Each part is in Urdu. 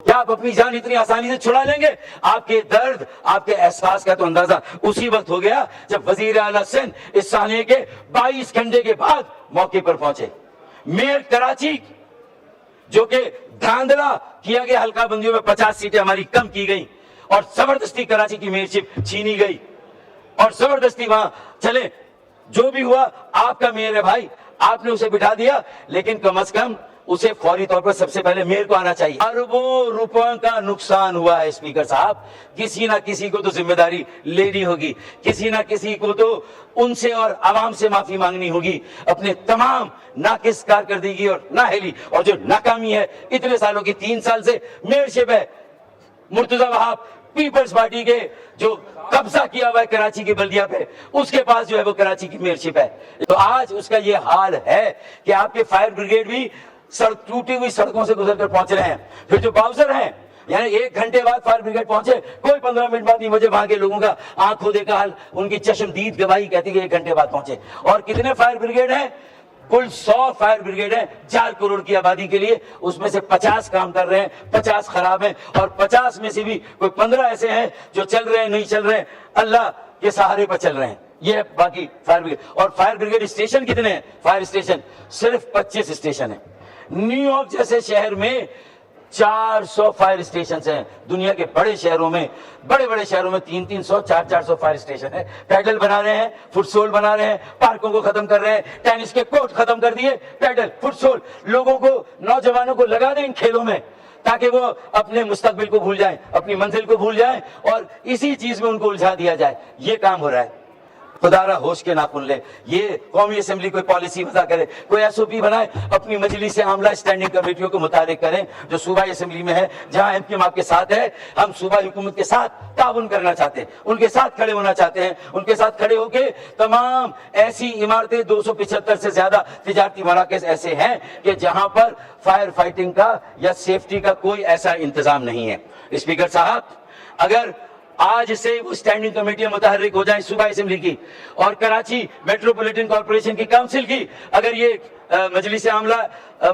کیا آپ اپنی جان اتنی آسانی سے چھڑا لیں گے؟ آپ کے درد، آپ کے احساس کا تو اندازہ اسی وقت ہو گیا جب وزیر اعلیٰ سندھ اس سالے کے 22 گھنٹے کے بعد موقع پر پہنچے۔ میئر کراچی جو کہ دھاندلا کیا گیا، حلقہ بندیوں میں 50 سیٹیں ہماری کم کی گئی اور زبردستی کراچی کی میئرشپ چھینی گئی اور زبردستی وہاں چلے، جو بھی ہوا آپ کا میئر ہے بھائی، آپ نے اسے بٹھا دیا، لیکن کم از کم اسے فوری طور پر سب سے پہلے میئر کو آنا چاہیے۔ اربوں روپوں کا نقصان ہوا ہے اسپیکر صاحب، کسی نہ کسی کو تو ذمہ داری لینی ہوگی، کسی نہ کسی کو تو ان سے اور عوام سے معافی مانگنی ہوگی اپنے تمام ناقص کارکردگی اور نااہلی اور جو ناکامی ہے اتنے سالوں کی۔ 3 سال سے میئرشپ ہے مرتضی وہاب، پیپلز پارٹی کے جو قبضہ کیا ہوا ہے کراچی کی بلدیہ پہ، اس کے پاس جو ہے وہ کراچی کی میئرشپ ہے۔ تو آج اس کا یہ حال ہے کہ آپ کے فائر بریگیڈ بھی ٹوٹی ہوئی سڑکوں سے گزر کر پہنچ رہے ہیں۔ پھر جو باؤزر ہیں، یعنی 1 گھنٹے بعد فائر بریگیڈ پہنچے، کوئی 15 منٹ بعد نہیں، مجھے وہاں کے لوگوں کا آنکھوں دیکھا حال، ان کی چشمدید گواہی کہتی کہ 1 گھنٹے بعد پہنچے۔ اور کتنے فائر بریگیڈ ہیں؟ کل 100 فائر بریگیڈ ہیں 4 کروڑ کی آبادی کے لیے، اس میں سے 50 کام کر رہے ہیں، 50 خراب ہیں، اور 50 میں سے بھی کوئی 15 ایسے ہیں جو چل رہے ہیں، نہیں چل رہے ہیں، اللہ کے سہارے پر چل رہے ہیں۔ یہ باقی فائر بریگیڈ، اور فائر بریگیڈ اسٹیشن کتنے ہیں؟ فائر اسٹیشن صرف 25 اسٹیشن ہیں۔ نیو یارک جیسے شہر میں 400 فائر اسٹیشنز ہیں۔ دنیا کے بڑے شہروں میں، بڑے شہروں میں 300 400 فائر اسٹیشن ہے۔ پیڈل بنا رہے ہیں، فٹ سول بنا رہے ہیں، پارکوں کو ختم کر رہے ہیں، ٹینس کے کورٹ ختم کر دیے، پیڈل فٹ سول، لوگوں کو، نوجوانوں کو لگا دیں ان کھیلوں میں تاکہ وہ اپنے مستقبل کو بھول جائیں، اپنی منزل کو بھول جائیں اور اسی چیز میں ان کو الجھا دیا جائے۔ یہ کام ہو رہا ہے۔ خدا را ہوش کے ناخن لے، یہ قومی اسمبلی کوئی پالیسی وضع کرے، کوئی ایس او پی بنائے، اپنی مجلس عاملہ اسٹینڈنگ کمیٹیوں کو متحرک کریں جو صوبائی اسمبلی میں ہے، جہاں ایم پی آپ کے ساتھ ہے۔ ہم صوبائی حکومت کے ساتھ تعاون کرنا چاہتے ہیں، ان کے ساتھ کھڑے ہونا چاہتے ہیں، ان کے ساتھ کھڑے ہو کے تمام ایسی عمارتیں، 275 سے زیادہ تجارتی مراکز ایسے ہیں کہ جہاں پر فائر فائٹنگ کا یا سیفٹی کا کوئی ایسا انتظام نہیں ہے۔ اسپیکر صاحب، اگر آج سے وہ اسٹینڈنگ کمیٹیاں متحرک ہو جائیں صوبائی اسمبلی کی اور کراچی میٹروپولیٹن کارپوریشن کی کونسل کی، اگر یہ مجلس عاملہ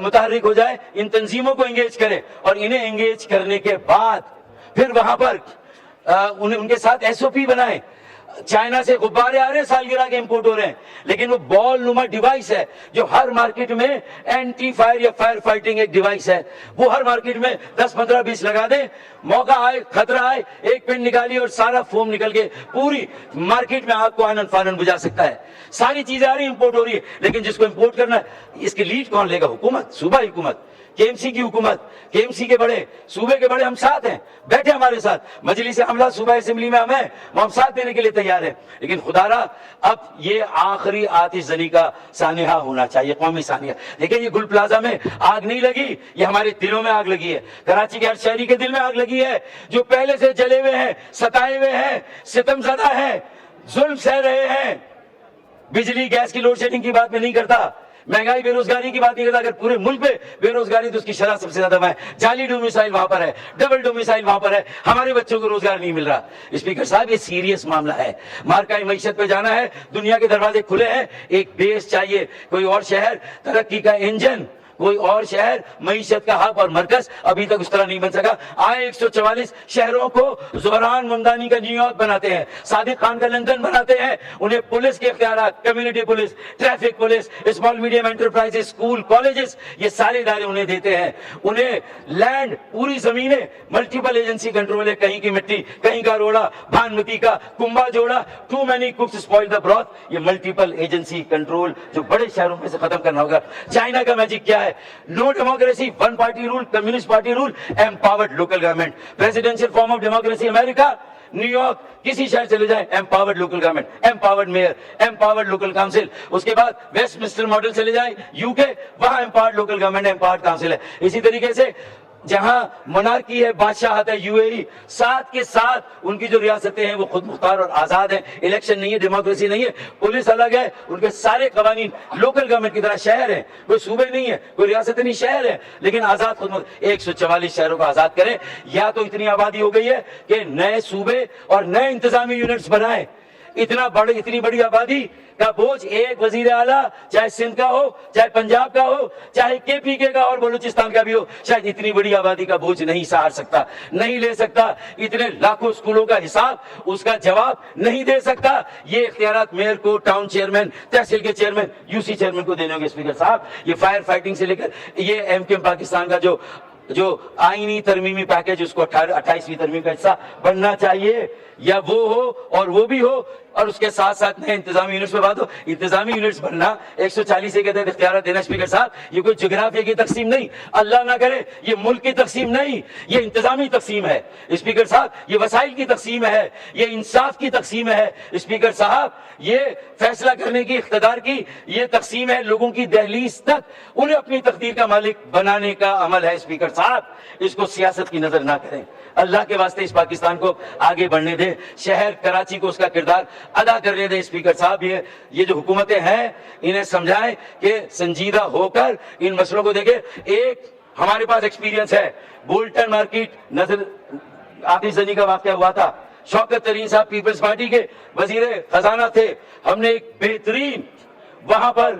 متحرک ہو جائے، ان تنظیموں کو انگیج کرے اور انہیں انگیج کرنے کے بعد پھر وہاں پر ان کے ساتھ ایس او پی بنائیں۔ چائنا سے غبارے آ رہے ہیں، سالگرہ کے امپورٹ ہو رہے ہیں، لیکن وہ بال نما ڈیوائس ہے جو ہر مارکیٹ میں اینٹی فائر یا فائر فائٹنگ ایک ڈیوائس ہے، وہ ہر مارکیٹ میں 10 15 20 لگا دیں، موقع آئے، خطرہ آئے، ایک پن نکالی اور سارا فوم نکل کے پوری مارکیٹ میں آگ کو آنن فانن بجھا سکتا ہے۔ ساری چیزیں آ رہی ہیں، امپورٹ ہو رہی ہے، لیکن جس کو امپورٹ کرنا ہے اس کی لیڈ کون لے گا؟ حکومت، صوبائی حکومت، کے ایم سی کی حکومت، کے ایم سی کے بڑے، صوبے کے بڑے ہم ساتھ ہیں، بیٹھے ہمارے ساتھ، مجلس عاملہ صوبائی اسمبلی میں ہم ساتھ دینے کے لیے تیار ہیں، لیکن خدا را اب یہ آخری آتش زنی کا سانحہ ہونا چاہیے، قومی سانحہ۔ دیکھیں یہ گل پلازا میں آگ نہیں لگی، یہ ہمارے دلوں میں آگ لگی ہے، کراچی کے ہر شہری کے دل میں آگ لگی ہے، جو پہلے سے جلے ہوئے ہیں، ستائے ہوئے ہیں، ستم زدہ ہیں، ظلم سہ رہے ہیں۔ بجلی گیس کی لوڈ شیڈنگ کی بات میں نہیں کرتا، مہنگائی بے روزگاری کی بات نہیں کرتا، اگر پورے ملک پہ بے روزگاری تو اس کی شرح سب سے زیادہ ہے، جعلی ڈومیسائل وہاں پر ہے، ڈبل ڈومیسائل وہاں پر ہے، ہمارے بچوں کو روزگار نہیں مل رہا۔ اسپیکر صاحب یہ سیریس معاملہ ہے، مارکائی معیشت پہ جانا ہے، دنیا کے دروازے کھلے ہیں، ایک بیس چاہیے، کوئی اور شہر ترقی کا انجن، کوئی اور شہر معیشت کا ہب اور مرکز ابھی تک اس طرح نہیں بن سکا۔ آئے 144 شہروں کو زہران ممدانی کا نیو یارک بناتے ہیں، صادق خان کا لندن بناتے ہیں، انہیں پولیس کے اختیارات، community police, traffic police, small medium enterprise, school, colleges, یہ سارے ادارے انہیں دیتے ہیں، انہیں لینڈ، پوری زمینیں، ملٹیپل ایجنسی کنٹرول ہے، کہیں کی مٹی، کہیں کا روڑا، بھانمتی کا کنبا جوڑا، too many cooks spoil the broth, یہ ملٹیپل ایجنسی کنٹرول جو بڑے شہروں میں سے ختم کرنا ہوگا۔ چائنا کا میجک کیا ہے؟ No democracy, one party rule, communist party rule, empowered local government, presidential form of democracy امریکہ، نیو یارک، کسی شہر چلے جائیں، empowered local government, empowered mayor, empowered local council. اس کے بعد ویسٹ منسٹر ماڈل چلے جائیں یو کے، وہاں empowered local government, empowered council ہے۔ اسی طریقے سے جہاں منارکی ہے، بادشاہت ہے، یو اے ای، ساتھ کے ساتھ ان کی جو ریاستیں ہیں وہ خود مختار اور آزاد ہیں، الیکشن نہیں ہے، ڈیموکریسی نہیں ہے، پولیس الگ ہے، ان کے سارے قوانین لوکل گورنمنٹ کی طرح، شہر ہیں، کوئی صوبے نہیں ہے، کوئی ریاست نہیں، شہر ہے، لیکن آزاد خود مختار۔ 144 شہروں کو آزاد کریں، یا تو اتنی آبادی ہو گئی ہے کہ نئے صوبے اور نئے انتظامی یونٹس بنائیں اتنی بڑی آبادی کا بوجھ ایک وزیر اعلیٰ، چاہے سندھ کا ہو، چاہے پنجاب کا ہو، چاہے کے پی کے کا اور بلوچستان کا بھی ہو، شاید اتنی بڑی آبادی کا بوجھ نہیں سہار سکتا، نہیں لے سکتا، اتنے لاکھوں اسکولوں کا حساب اس کا جواب نہیں دے سکتا۔ یہ اختیارات میئر کو، ٹاؤن چیئرمین، تحصیل کے چیئرمین، یو سی چیئرمین کو دینے ہوں گے اسپیکر صاحب۔ یہ فائر فائٹنگ سے لے کر یہ ایم کیو ایم پاکستان کا جو آئینی ترمیمی پیکج، اس کو 28ویں ترمیم کا حصہ بننا چاہیے، یا وہ ہو اور وہ بھی ہو، اور اس کے ساتھ ساتھ نئے انتظامی یونٹس پہ بات ہو۔ انتظامی یونٹس بننا 140 کے تحت اختیارات دینا اسپیکر صاحب، یہ کوئی جغرافیہ کی تقسیم نہیں، اللہ نہ کرے یہ ملک کی تقسیم نہیں، یہ انتظامی تقسیم ہے اسپیکر صاحب، یہ وسائل کی تقسیم ہے، یہ انصاف کی تقسیم ہے اسپیکر صاحب، یہ فیصلہ کرنے کی اقتدار کی یہ تقسیم ہے، لوگوں کی دہلیز تک انہیں اپنی تقدیر کا مالک بنانے کا عمل ہے اسپیکر صاحب۔ اس کو سیاست کی نظر نہ کریں، اللہ کے واسطے اس پاکستان کو آگے بڑھنے دیں، شہر کراچی کو اس کا کردار ادا کرنے دیں اسپیکر صاحب۔ یہ جو حکومتیں ہیں انہیں سمجھائیں کہ سنجیدہ ہو کر ان مسئلوں کو دیکھیں۔ ایک ہمارے پاس ایکسپیرینس ہے، بولٹن مارکیٹ نظر آتش زنی کا واقعہ ہوا تھا، شوکت ترین صاحب پیپلز پارٹی کے وزیر خزانہ تھے، ہم نے ایک بہترین وہاں پر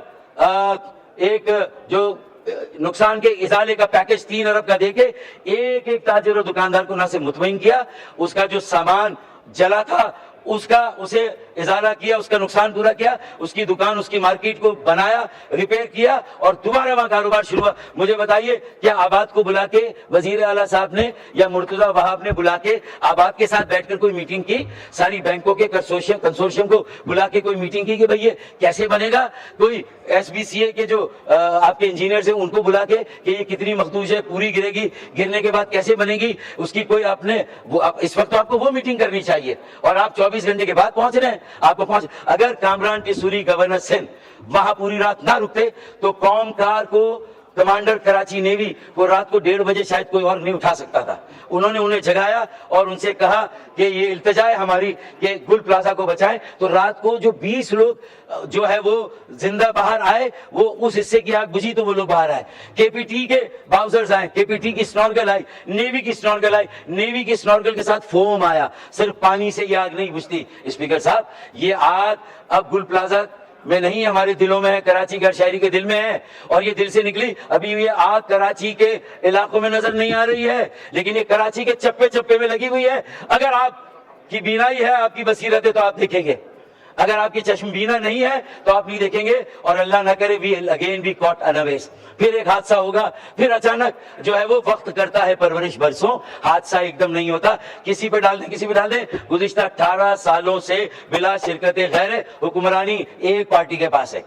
ایک جو نقصان کے ازالے کا پیکج 3 ارب کا دے کے ایک تاجر اور دکاندار کو نہ سے مطمئن کیا، اس کا جو سامان جلا تھا اسے ازالہ کیا، اس کا نقصان پورا کیا، اس کی دکان، اس کی مارکیٹ کو بنایا، ریپیئر کیا اور دوبارہ وہاں کاروبار شروع ہوا۔ مجھے بتائیے کیا آباد کو بلا کے وزیر اعلیٰ صاحب نے یا مرتضی وہاب نے بلا کے آباد کے ساتھ بیٹھ کر کوئی میٹنگ کی، ساری بینکوں کے کنسورشیم کو بلا کے کوئی میٹنگ کی کہ بھئی یہ کیسے بنے گا؟ کوئی ایس بی سی اے کے جو آپ کے انجینئرز ہیں ان کو بلا کے کہ یہ کتنی مخدوش ہے، پوری گرے گی، گرنے کے بعد کیسے بنے گی، اس کی کوئی آپ نے اس وقت آپ کو وہ میٹنگ کرنی چاہیے، اور آپ 24 گھنٹے کے بعد پہنچ رہے ہیں۔ آپ کو اگر کامران ٹیسوری گورنر سندھ وہاں پوری رات نہ رکتے تو قوم کار کو، کمانڈر کراچی نیوی کو رات کو 1:30 بجے شاید کوئی اور نہیں اٹھا سکتا تھا، انہوں نے انہیں جگایا اور ان سے کہا کہ یہ التجا ہے ہماری کہ گل پلازا کو بچائیں، تو رات کو جو 20 لوگ جو ہے وہ زندہ باہر آئے، وہ اس حصے کی آگ بجھی تو وہ لوگ باہر آئے، کے پی ٹی کے باؤزرز آئے، کے پی ٹی کی سنورگل آئی، نیوی کی سنورگل آئی، نیوی کی سنورگل کے ساتھ فوم آیا، صرف پانی سے یہ آگ نہیں بجھتی اسپیکر صاحب۔ یہ آگ اب گل پلازا میں نہیں، ہمارے دلوں میں ہے، کراچی کے شہری کے دل میں ہے، اور یہ دل سے نکلی۔ ابھی یہ آگ کراچی کے علاقوں میں نظر نہیں آ رہی ہے، لیکن یہ کراچی کے چپے چپے میں لگی ہوئی ہے۔ اگر آپ کی بینائی ہے، آپ کی بصیرت ہے تو آپ دیکھیں گے، اگر آپ کی چشم بینا نہیں ہے تو آپ نہیں دیکھیں گے، اور اللہ نہ کرے وی اگین بی کاٹ انویز، پھر ایک حادثہ ہوگا، پھر اچانک جو ہے وہ وقت کرتا ہے پرورش برسوں، حادثہ ایک دم نہیں ہوتا، کسی پہ ڈال دیں۔ گزشتہ 18 سالوں سے بلا شرکت غیر حکمرانی ایک پارٹی کے پاس ہے،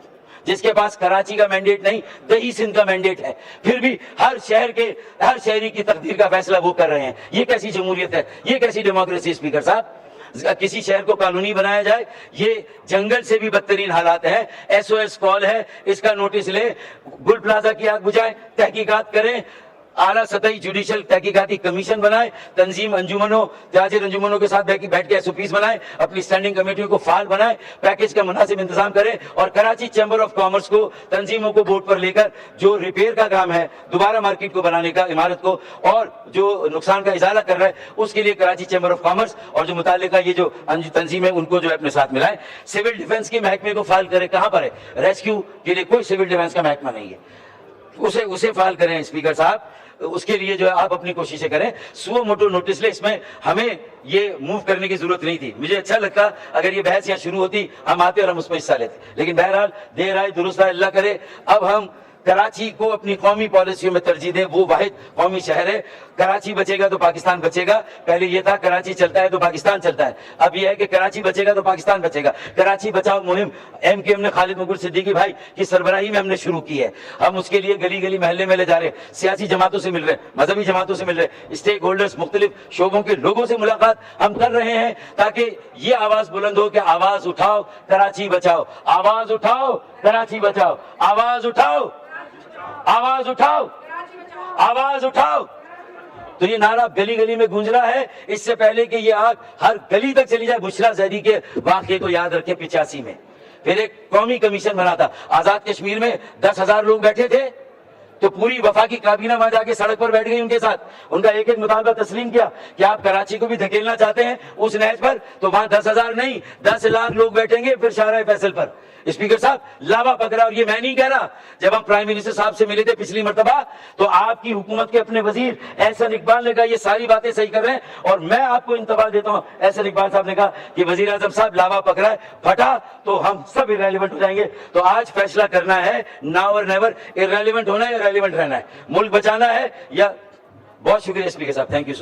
جس کے پاس کراچی کا مینڈیٹ نہیں، دہی سندھ کا مینڈیٹ ہے، پھر بھی ہر شہری کی تقدیر کا فیصلہ وہ کر رہے ہیں۔ یہ کیسی جمہوریت ہے، یہ کیسی ڈیموکریسی اسپیکر صاحب؟ کسی شہر کو قانونی بنایا جائے، یہ جنگل سے بھی بدترین حالات ہیں۔ ایس او ایس کال ہے، اس کا نوٹس لیں، گل پلازا کی آگ بجھائیں، تحقیقات کریں، اعلیٰ سطحی جوڈیشل تحقیقاتی کمیشن بنائیں، تنظیم انجمنوں، تاجر انجمنوں کے ساتھ بیٹھ کے ایس او پیز بنائیں، اپنی اسٹینڈنگ کمیٹیوں کو فعال بنائیں، پیکج کا مناسب انتظام کریں، اور کراچی چیمبر آف کامرس کو، تنظیموں کو بورڈ پر لے کر جو ریپیئر کا کام ہے، دوبارہ مارکیٹ کو بنانے کا، عمارت کو، اور جو نقصان کا ازالہ کر رہا ہے اس کے لیے کراچی چیمبر آف کامرس اور جو متعلقہ یہ جو تنظیم ہے ان کو جو ہے اپنے ساتھ ملائیں۔ سول ڈیفنس کے محکمے کو فعال کریں، کہاں پر ہے؟ ریسکیو کے لیے کوئی سول ڈیفنس کا محکمہ نہیں ہے، اسے فعال کریں اسپیکر صاحب۔ اس کے لیے جو ہے آپ اپنی کوششیں کریں، سو موٹو نوٹس لے، اس میں ہمیں یہ موو کرنے کی ضرورت نہیں تھی۔ مجھے اچھا لگتا اگر یہ بحث یہاں شروع ہوتی، ہم آتے اور ہم اس میں حصہ لیتے، لیکن بہرحال دیر آئے درست آئے، اللہ کرے اب ہم کراچی کو اپنی قومی پالیسیوں میں ترجیح دیں۔ وہ واحد قومی شہر ہے، کراچی بچے گا تو پاکستان بچے گا۔ پہلے یہ تھا کراچی چلتا ہے تو پاکستان چلتا ہے، اب یہ ہے کہ کراچی بچے گا تو پاکستان بچے گا۔ کراچی بچاؤ مہم ایم کیو ایم نے خالد مغل صدیقی بھائی کی سربراہی میں ہم نے شروع کی ہے، ہم اس کے لیے گلی گلی محلے میں لے جا رہے ہیں، سیاسی جماعتوں سے مل رہے ہیں، مذہبی جماعتوں سے مل رہے ہیں، اسٹیک ہولڈرز، مختلف شعبوں کے لوگوں سے ملاقات ہم کر رہے ہیں، تاکہ یہ آواز بلند ہو کہ آواز اٹھاؤ کراچی بچاؤ، آواز اٹھاؤ کراچی بچاؤ، آواز اٹھاؤ، آواز اٹھاؤ، آواز اٹھاؤ۔ تو یہ نعرہ گلی گلی میں گونج رہا ہے، اس سے پہلے کہ یہ آگ ہر گلی تک چلی جائے۔ بشرا زیدی کے واقعے کو یاد رکھیں، 85 میں پھر ایک قومی کمیشن بنا تھا، آزاد کشمیر میں 10,000 لوگ بیٹھے تھے، تو پوری وفاقی کابینہ وہاں جا کے سڑک پر بیٹھ گئی ان کے ساتھ، ان کا ایک ایک مطالبہ تسلیم کیا کہ آپ کراچی کو بھی دھکیلنا چاہتے ہیں اس نہج پر، تو وہاں 10,000 نہیں 10 لاکھ لوگ بیٹھیں گے پھر شاہراہ فیصل پر۔ اسپیکر صاحب لاوا پکڑا، اور یہ میں نہیں کہہ رہا، جب ہم پرائم منسٹر صاحب سے ملے تھے پچھلی مرتبہ تو آپ کی حکومت کے اپنے وزیر احسن اقبال نے کہا یہ ساری باتیں صحیح کر رہے ہیں، اور میں آپ کو انتباہ دیتا ہوں، احسن اقبال صاحب نے کہا کہ وزیر اعظم صاحب لاوا پکڑا ہے، پھٹا تو ہم سب irrelevant ہو جائیں گے۔ تو آج فیصلہ کرنا ہے، now or never، irrelevant ہونا ہے یا relevant رہنا ہے، ملک بچانا ہے یا… بہت شکریہ اسپیکر صاحب، تھینک یو۔